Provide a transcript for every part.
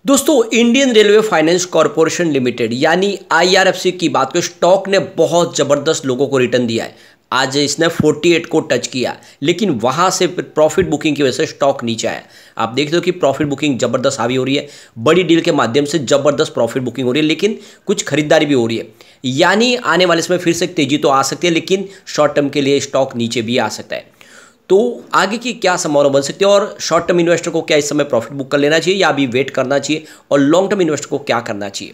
दोस्तों Indian railway finance corporation limited यानी IRFC की बात करें, स्टॉक ने बहुत ज़बरदस्त लोगों को रिटर्न दिया है। आज इसने 48 को टच किया, लेकिन वहां से प्रॉफिट बुकिंग की वजह से स्टॉक नीचे आया। आप देखते हो कि प्रॉफिट बुकिंग ज़बरदस्त हावी हो रही है, बड़ी डील के माध्यम से ज़बरदस्त प्रॉफिट बुकिंग हो रही है, लेकिन कुछ खरीदारी भी हो रही है। यानी आने वाले समय फिर से तेजी तो आ सकती है, लेकिन शॉर्ट टर्म के लिए स्टॉक नीचे भी आ सकता है। तो आगे की क्या संभावना बन सकती है और शॉर्ट टर्म इन्वेस्टर को क्या इस समय प्रॉफिट बुक कर लेना चाहिए या अभी वेट करना चाहिए, और लॉन्ग टर्म इन्वेस्टर को क्या करना चाहिए।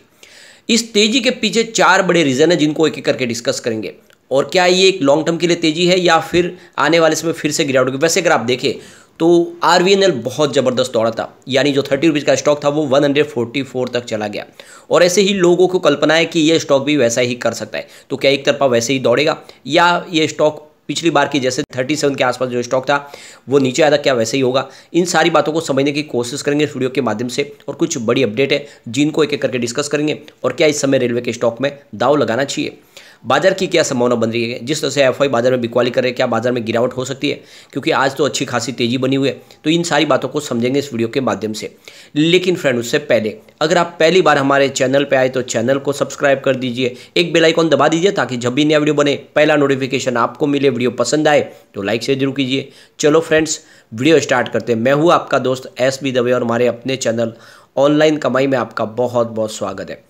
इस तेजी के पीछे 4 बड़े रीजन है जिनको एक एक करके डिस्कस करेंगे। और क्या ये एक लॉन्ग टर्म के लिए तेजी है या फिर आने वाले समय फिर से गिरावट होगी। वैसे अगर आप देखें तो आरवीएनएल बहुत ज़बरदस्त दौड़ा था, यानी जो 30 रुपीज़ का स्टॉक था वो 144 तक चला गया। और ऐसे ही लोगों को कल्पना है कि ये स्टॉक भी वैसा ही कर सकता है। तो क्या एक तरफा वैसे ही दौड़ेगा या ये स्टॉक पिछली बार की जैसे 37 के आसपास जो स्टॉक था वो नीचे आया था, क्या वैसे ही होगा। इन सारी बातों को समझने की कोशिश करेंगे इस वीडियो के माध्यम से, और कुछ बड़ी अपडेट है जिनको एक एक करके डिस्कस करेंगे। और क्या इस समय रेलवे के स्टॉक में दाव लगाना चाहिए, बाजार की क्या संभावना बन रही है, जिस तरह से एफआई बाजार में बिकवाली कर रहे हैं, क्या बाजार में गिरावट हो सकती है, क्योंकि आज तो अच्छी खासी तेजी बनी हुई है। तो इन सारी बातों को समझेंगे इस वीडियो के माध्यम से। लेकिन फ्रेंड उससे पहले अगर आप पहली बार हमारे चैनल पे आए तो चैनल को सब्सक्राइब कर दीजिए, एक बेल आइकॉन दबा दीजिए ताकि जब भी नया वीडियो बने पहला नोटिफिकेशन आपको मिले। वीडियो पसंद आए तो लाइक शेयर जरूर कीजिए। चलो फ्रेंड्स वीडियो स्टार्ट करते हैं। मैं हूँ आपका दोस्त एस बी दवे और हमारे अपने चैनल ऑनलाइन कमाई में आपका बहुत बहुत स्वागत है।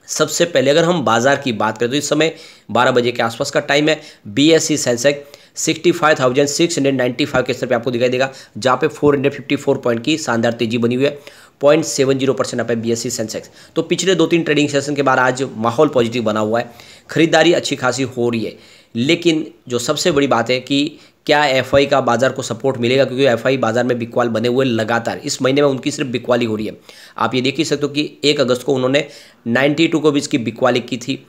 सबसे पहले अगर हम बाजार की बात करें तो इस समय 12 बजे के आसपास का टाइम है। बीएसई सेंसेक्स 65,695 के स्तर पे आपको दिखाई देगा, जहाँ पे 454 पॉइंट की शानदार तेजी बनी हुई है। 0.70% अप है बीएसई सेंसेक्स। तो पिछले 2-3 ट्रेडिंग सेशन के बाद आज माहौल पॉजिटिव बना हुआ है, खरीदारी अच्छी खासी हो रही है। लेकिन जो सबसे बड़ी बात है कि क्या एफआई का बाजार को सपोर्ट मिलेगा, क्योंकि एफआई बाजार में बिकवाल बने हुए लगातार इस महीने में उनकी सिर्फ बिकवाली हो रही है। आप ये देख ही सकते हो कि 1 अगस्त को उन्होंने 92 को बीच की बिकवाली की थी,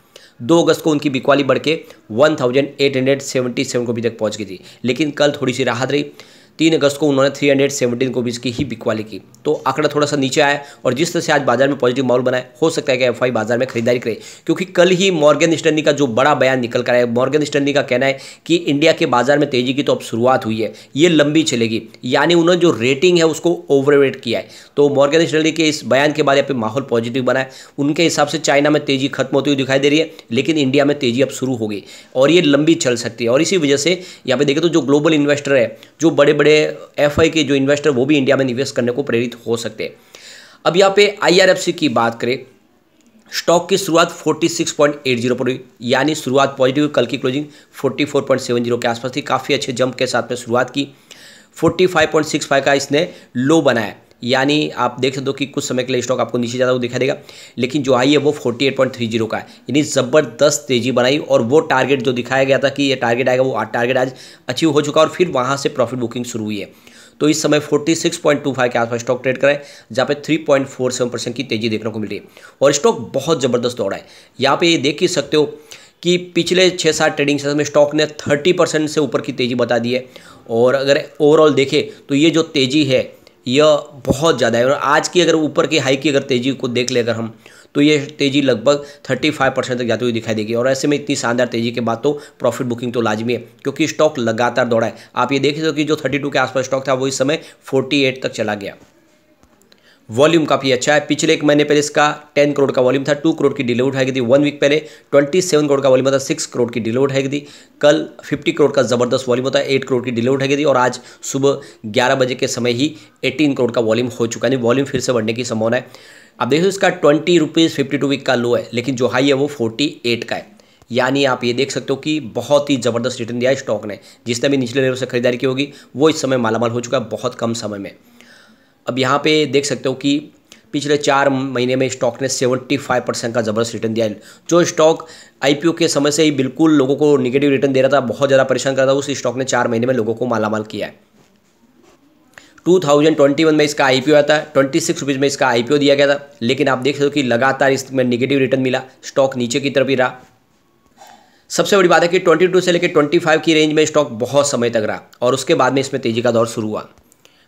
2 अगस्त को उनकी बिकवाली बढ़ के 1877 को भी तक पहुंच गई थी। लेकिन कल थोड़ी सी राहत रही, 3 अगस्त को उन्होंने 317 को बीच की ही बिकवाली की, तो आंकड़ा थोड़ा सा नीचे आया। और जिस तरह से आज बाजार में पॉजिटिव माहौल बना है, हो सकता है कि एफआई बाजार में खरीदारी करे, क्योंकि कल ही मॉर्गन स्टैनली का जो बड़ा बयान निकल कर आया। मॉर्गन स्टैनली का कहना है कि इंडिया के बाजार में तेजी की तो अब शुरुआत हुई है, ये लंबी चलेगी। यानी उन्होंने जो रेटिंग है उसको ओवरवेट किया है। तो मॉर्गन स्टैनली के इस बयान के बाद यहाँ पे माहौल पॉजिटिव बना है। उनके हिसाब से चाइना में तेजी खत्म होती हुई दिखाई दे रही है, लेकिन इंडिया में तेजी अब शुरू हो गई और ये लंबी चल सकती है। और इसी वजह से यहाँ पे देखें तो जो ग्लोबल इन्वेस्टर है, जो बड़े बड़े एफआई के जो इन्वेस्टर, वो भी इंडिया में निवेश करने को प्रेरित हो सकते हैं। अब यहाँ पे आईआरएफसी की बात करें, स्टॉक की शुरुआत 46.80 पर हुई, यानी शुरुआत पॉजिटिव। कल की क्लोजिंग 44.70 के आसपास थी, काफ़ी अच्छे जंप के साथ में शुरुआत की। 45.65 का इसने लो बनाया, यानी आप देख सकते हो कि कुछ समय के लिए स्टॉक आपको नीचे जाता हुआ दिखाई देगा, लेकिन जो आई है वो 48.30 का है। यानी ज़बरदस्त तेजी बनाई, और वो टारगेट जो दिखाया गया था कि ये टारगेट आएगा, वो टारगेट आज अचीव हो चुका और फिर वहाँ से प्रॉफिट बुकिंग शुरू हुई है। तो इस समय 46.25 के आसपास स्टॉक ट्रेड कराए, जहाँ पे 3.47% की तेजी देखने को मिल रही है और स्टॉक बहुत ज़बरदस्त दौड़ा है। यहाँ पे ये देख ही सकते हो कि पिछले 6-7 ट्रेडिंग सेशन में स्टॉक ने 30% से ऊपर की तेजी बता दी है। और अगर ओवरऑल देखें तो ये जो तेजी है यह बहुत ज़्यादा है। और आज की अगर ऊपर की हाई की अगर तेजी को देख ले अगर हम, तो ये तेजी लगभग 35% तक जाती हुई दिखाई देगी। और ऐसे में इतनी शानदार तेजी के बाद तो प्रॉफिट बुकिंग तो लाजमी है, क्योंकि स्टॉक लगातार दौड़ा है। आप ये देख सकते हो कि जो 32 के आसपास स्टॉक था वो इस समय 48 तक चला गया। वॉल्यूम काफ़ी अच्छा है। पिछले 1 महीने पहले इसका 10 करोड़ का वॉल्यूम था, 2 करोड़ की डीले उठाई गई थी। 1 वीक पहले 27 करोड़ का वॉल्यूम था, 6 करोड़ की डीले उठाई गई थी। कल 50 करोड़ का ज़बरदस्त वॉल्यूम होता है, 8 करोड़ की डीले उठाई गई थी। और आज सुबह 11 बजे के समय ही 18 करोड़ का वॉल्यूम हो चुका है। वॉल्यूम फिर से बढ़ने की संभावना है। अब देखो इसका 20 रुपीज़ 52 वीक का लो है, लेकिन जो हाई है वो 48 का है। यानी आप ये देख सकते हो कि बहुत ही ज़बरदस्त रिटर्न दिया है स्टॉक ने। जिसने भी निचले लेवल से खरीदारी की होगी वो इस समय मालामाल हो चुका है बहुत कम समय में। अब यहाँ पे देख सकते हो कि पिछले 4 महीने में स्टॉक ने 75% का ज़बरदस्त रिटर्न दिया है। जो स्टॉक आईपीओ के समय से ही बिल्कुल लोगों को निगेटिव रिटर्न दे रहा था, बहुत ज़्यादा परेशान कर रहा था, उस स्टॉक ने 4 महीने में लोगों को मालामाल किया है। 2021 में इसका आईपीओ आया था, 26 रुपीज़ में इसका आईपीओ दिया गया था, लेकिन आप देख सकते हो कि लगातार इसमें निगेटिव रिटर्न मिला, स्टॉक नीचे की तरफ ही रहा। सबसे बड़ी बात है कि 22 से लेकर 25 की रेंज में स्टॉक बहुत समय तक रहा और उसके बाद में इसमें तेजी का दौर शुरू हुआ।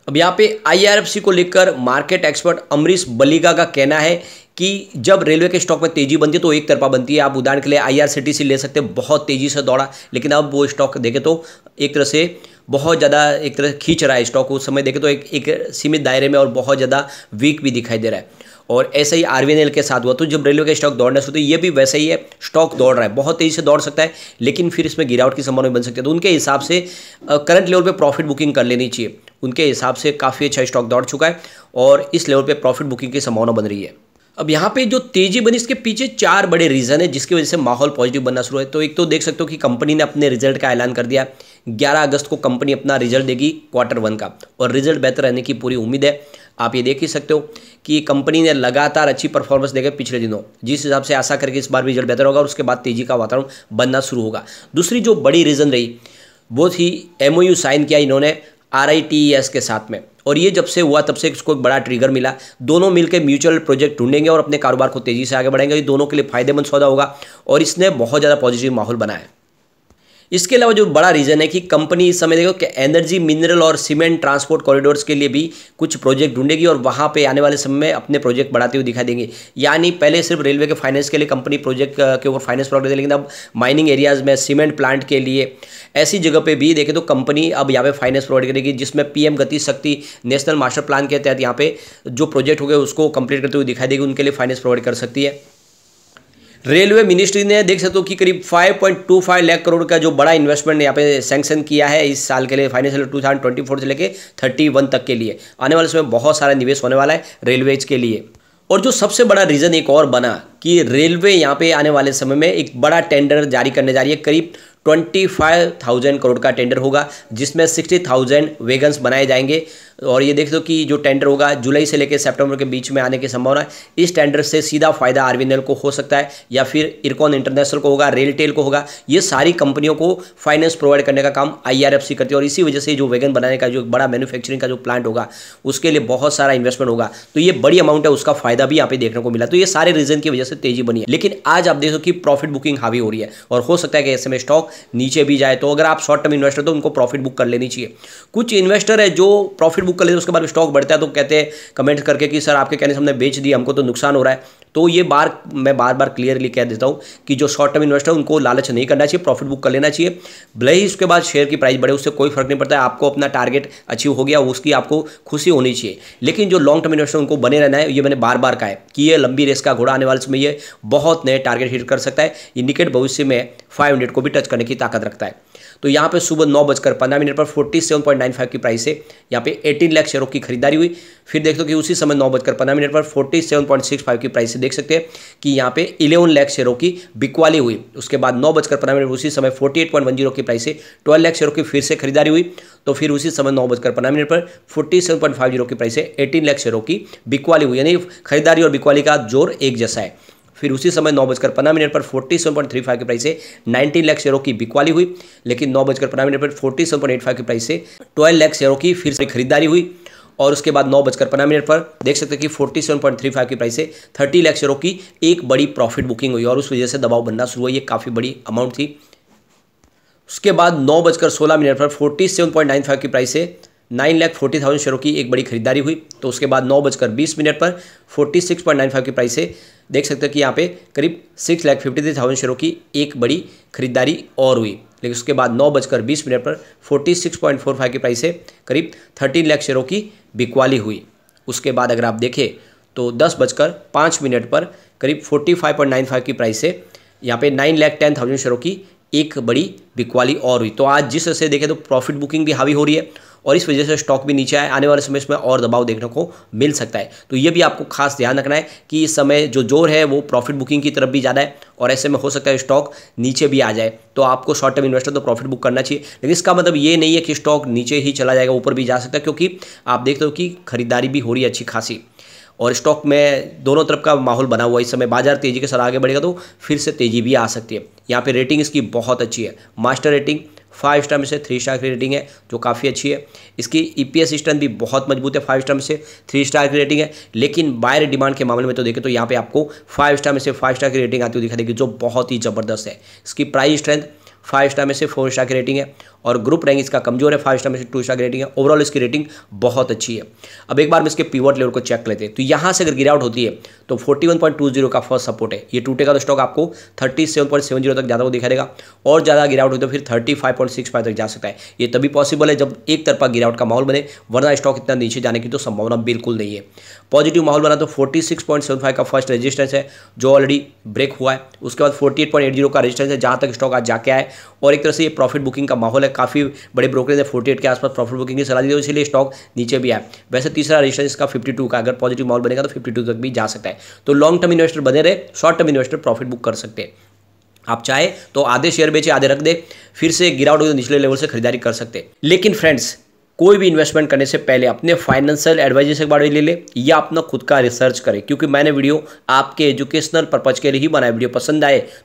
अब यहाँ पे आईआरएफसी को लेकर मार्केट एक्सपर्ट अमरीश बलिगा का कहना है कि जब रेलवे के स्टॉक में तेजी बनती है तो एक तरफा बनती है। आप उदाहरण के लिए आईआरसीटीसी ले सकते हैं, बहुत तेजी से दौड़ा, लेकिन अब वो स्टॉक देखें तो एक तरह से बहुत ज़्यादा एक तरह खींच रहा है स्टॉक, उस समय देखें तो एक सीमित दायरे में और बहुत ज़्यादा वीक भी दिखाई दे रहा है। और ऐसा ही आरवीएनएल के साथ हुआ। तो जब रेलवे का स्टॉक दौड़ना शुरू, तो ये भी वैसा ही है, स्टॉक दौड़ रहा है, बहुत तेज़ी से दौड़ सकता है, लेकिन फिर इसमें गिरावट की संभावना बन सकती है। तो उनके हिसाब से करंट लेवल पे प्रॉफिट बुकिंग कर लेनी चाहिए। उनके हिसाब से काफ़ी अच्छा स्टॉक दौड़ चुका है और इस लेवल पे प्रॉफिट बुकिंग की संभावना बन रही है। अब यहाँ पे जो तेजी बनी, इसके पीछे 4 बड़े रीज़न है जिसकी वजह से माहौल पॉजिटिव बनना शुरू है। तो एक तो देख सकते हो कि कंपनी ने अपने रिजल्ट का ऐलान कर दिया। 11 अगस्त को कंपनी अपना रिजल्ट देगी Q1 का, और रिजल्ट बेहतर रहने की पूरी उम्मीद है। आप ये देख ही सकते हो कि कंपनी ने लगातार अच्छी परफॉर्मेंस देकर पिछले दिनों, जिस हिसाब से आशा करके इस बार भी रिजल्ट बेहतर होगा और उसके बाद तेजी का वातावरण बनना शुरू होगा। दूसरी जो बड़ी रीज़न रही वो थी MOU साइन किया इन्होंने RITES के साथ में, और ये जब से हुआ तब से इसको एक बड़ा ट्रिगर मिला। दोनों मिलकर म्यूचुअल प्रोजेक्ट ढूंढेंगे और अपने कारोबार को तेजी से आगे बढ़ाएंगे। ये दोनों के लिए फायदेमंद सौदा होगा और इसने बहुत ज़्यादा पॉजिटिव माहौल बनाया। इसके अलावा जो बड़ा रीज़न है कि कंपनी इस समय देखो कि एनर्जी, मिनरल और सीमेंट ट्रांसपोर्ट कॉरिडोर्स के लिए भी कुछ प्रोजेक्ट ढूंढेगी और वहाँ पे आने वाले समय में अपने प्रोजेक्ट बढ़ाते हुए दिखाई देंगे। यानी पहले सिर्फ रेलवे के फाइनेंस के लिए कंपनी प्रोजेक्ट के ऊपर फाइनेंस प्रोजेक्ट, लेकिन अब माइनिंग एरियाज़ में, सीमेंट प्लांट के लिए, ऐसी जगह पे भी देखें तो कंपनी अब यहाँ पे फाइनेंस प्रोवाइड करेगी, जिसमें PM गति शक्ति नेशनल मास्टर प्लान के तहत यहाँ पे जो प्रोजेक्ट हो गए उसको कंप्लीट करते हुए दिखाई देगी, उनके लिए फाइनेंस प्रोवाइड कर सकती है। रेलवे मिनिस्ट्री ने देख सकते हो कि करीब 5.25 लाख करोड़ का जो बड़ा इन्वेस्टमेंट यहाँ पे सैंक्शन किया है इस साल के लिए, फाइनेंशियल 2024 से लेके 31 तक के लिए। आने वाले समय बहुत सारा निवेश होने वाला है रेलवेज के लिए। और जो सबसे बड़ा रीज़न एक और बना कि रेलवे यहाँ पे आने वाले समय में एक बड़ा टेंडर जारी करने जा रही है। करीब 25,000 करोड़ का टेंडर होगा, जिसमें 60,000 वैगन्स बनाए जाएंगे। और ये देख दो कि जो टेंडर होगा जुलाई से लेकर सितंबर के बीच में आने की संभावना है। इस टेंडर से सीधा फायदा RVNL को हो सकता है, या फिर इरकॉन इंटरनेशनल को होगा, रेलटेल को होगा। ये सारी कंपनियों को फाइनेंस प्रोवाइड करने का काम IRFC करती है, और इसी वजह से जो वैगन बनाने का जो बड़ा मैन्युफैक्चरिंग का जो प्लांट होगा उसके लिए बहुत सारा इन्वेस्टमेंट होगा। तो ये बड़ी अमाउंट है, उसका फायदा भी यहाँ पे देखने को मिला। तो ये सारे रीजन की वजह से तेजी बनी है। लेकिन आज आप देखो कि प्रॉफिट बुकिंग हावी हो रही है और हो सकता है कि ऐसे में स्टॉक नीचे भी जाए। तो अगर आप शॉर्ट टर्म इन्वेस्टर तो उनको प्रॉफिट बुक कर लेनी चाहिए। कुछ इन्वेस्टर है जो प्रॉफिट बुक कर लेते हैं, उसके बाद स्टॉक बढ़ता है तो कहते हैं कमेंट करके कि सर आपके कहने से हमने बेच दिया, हमको तो नुकसान हो रहा है। तो ये मैं बार बार क्लियरली कह देता हूं कि जो शॉर्ट टर्म इन्वेस्टर उनको लालच नहीं करना चाहिए, प्रॉफिट बुक कर लेना चाहिए। भले ही उसके बाद शेयर की प्राइस बढ़े, उससे कोई फर्क नहीं पड़ता है। आपको अपना टारगेट अचीव हो गया, उसकी आपको खुशी होनी चाहिए। लेकिन जो लॉन्ग टर्म इन्वेस्टर उनको बने रहना है। ये मैंने बार बार कहा है कि ये लंबी रेस का घोड़ा, आने वाले समय ये बहुत नए टारगेट हिट कर सकता है। इंडिकेट भविष्य में 500 को भी टच करने की ताकत रखता है। तो यहाँ पे सुबह 9:15 पर 47.95 की प्राइस से यहाँ पे 18 लाख शेयरों की खरीदारी हुई। फिर देख लो कि उसी समय 9:15 पर 47.65 की प्राइस से देख सकते हैं कि यहाँ पे 11 लाख शेयरों की बिकवाली हुई। उसके बाद 9:15 उसी समय 48.10 की प्राइस से 12 लाख शेयरों की फिर से खरीदारी हुई। तो फिर उसी समय 9:15 पर 47.50 की प्राइस से 18 लाख शेयरों की बिकवाली हुई। यानी खरीदारी और बिकवाली का जोर एक जैसा है। फिर उसी समय 9:15 पर 47.35 की प्राइस से 19 लाख शेयरों की बिकवाली हुई। लेकिन 9:15 पर 47.85 की प्राइस से 12 लाख शेयरों की फिर से खरीदारी हुई। और उसके बाद 9:15 पर देख सकते हैं कि 47.35 की प्राइस से 30 लाख शेयरों की एक बड़ी प्रॉफिट बुकिंग हुई और उस वजह से दबाव बनना शुरू हुआ। ये काफ़ी बड़ी अमाउंट थी। उसके बाद 9:16 पर 47.95 की प्राइस से 9,40,000 शेयरों की एक बड़ी खरीदारी हुई। तो उसके बाद 9:20 पर 46.95 की प्राइस से देख सकते हैं कि यहाँ पे करीब 6,53,000 शेयरों की एक बड़ी खरीदारी और हुई। लेकिन उसके बाद 9:20 पर 46.45 की प्राइस से करीब 13 लाख शेयरों की बिकवाली हुई। उसके बाद अगर आप देखें तो 10:05 पर करीब 45.95 की प्राइस से यहाँ पे 9,10,000 शेयरों की एक बड़ी बिकवाली और हुई। तो आज जिस तरह से देखें तो प्रॉफिट बुकिंग भी हावी हो रही है और इस वजह से स्टॉक भी नीचे आए। आने वाले समय इसमें और दबाव देखने को मिल सकता है। तो ये भी आपको खास ध्यान रखना है कि इस समय जो जोर है वो प्रॉफिट बुकिंग की तरफ भी ज़्यादा है और ऐसे में हो सकता है स्टॉक नीचे भी आ जाए। तो आपको शॉर्ट टर्म इन्वेस्टर तो प्रॉफिट बुक करना चाहिए। लेकिन इसका मतलब ये नहीं है कि स्टॉक नीचे ही चला जाएगा, ऊपर भी जा सकता है, क्योंकि आप देखते हो कि खरीदारी भी हो रही है अच्छी खासी और स्टॉक में दोनों तरफ का माहौल बना हुआ है। इस समय बाजार तेजी के साथ आगे बढ़ेगा तो फिर से तेजी भी आ सकती है। यहाँ पे रेटिंग इसकी बहुत अच्छी है। मास्टर रेटिंग 5 स्टार में से 3 स्टार की रेटिंग है जो काफ़ी अच्छी है। इसकी EPS स्ट्रेंथ भी बहुत मजबूत है, 5 स्टार में से 3 स्टार की रेटिंग है। लेकिन बायर डिमांड के मामले में तो देखें तो यहाँ पे आपको 5 स्टार में से 5 स्टार की रेटिंग आती हुई दिखा देगी जो बहुत ही ज़बरदस्त है। इसकी प्राइस स्ट्रेंथ 5 स्टार में से 4 स्टार की रेटिंग है और ग्रुप रैंक इसका कमजोर है, 5 स्टार में से 2 स्टार की रेटिंग है। ओवरऑल इसकी रेटिंग बहुत अच्छी है। अब एक बार हम इसके पिवट लेवल को चेक लेते हैं। तो यहाँ से अगर गिर आउट होती है तो 41.20 का फर्स्ट सपोर्ट है, ये टूटेगा तो स्टॉक आपको 37.70 तक ज़्यादा को दिखाई देगा और ज़्यादा गिर आउट हो तो फिर 35.65 तक जा सकता है। ये तभी पॉसिबल है जब एक तरफा गिर आउट का माहौल बने, वरना स्टॉक इतना नीचे जाने की तो संभावना बिल्कुल नहीं है। पॉजिटिव माहौल बना तो 46.75 का फर्स्ट रेजिस्टेंस है जो ऑलरेडी ब्रेक हुआ है। उसके बाद 48.80 का रेजिस्टेंस है जहाँ तक स्टॉक आज जाके आए और एक तरह से ये प्रॉफिट बुकिंग का माहौल है। काफ़ी बड़े ब्रोकरेज ने 48 के आसपास प्रॉफिट बुकिंग की सलाह दी, तो इसीलिए स्टॉक नीचे भी आया। वैसे तीसरा रेजिस्टेंस इसका 52 का, अगर पॉजिटिव माहौल बनेगा तो 52 तक भी जा सकता है। तो लॉन्ग टर्म इन्वेस्टर बने रहे, short term investor profit book कर सकते हैं। आप चाहे तो आधे शेयर बेचे आधे रख दे, फिर से गिराउट हो तो निचले लेवल से खरीदारी कर सकते हैं। लेकिन फ्रेंड्स, कोई भी इन्वेस्टमेंट करने से पहले अपने फाइनेंशियल एडवाइजर से एक बार ले ले या अपना खुद का रिसर्च करें, क्योंकि मैंने वीडियो आपके एजुकेशनल पर्पज के लिए ही बनाया। वीडियो पसंद आए तो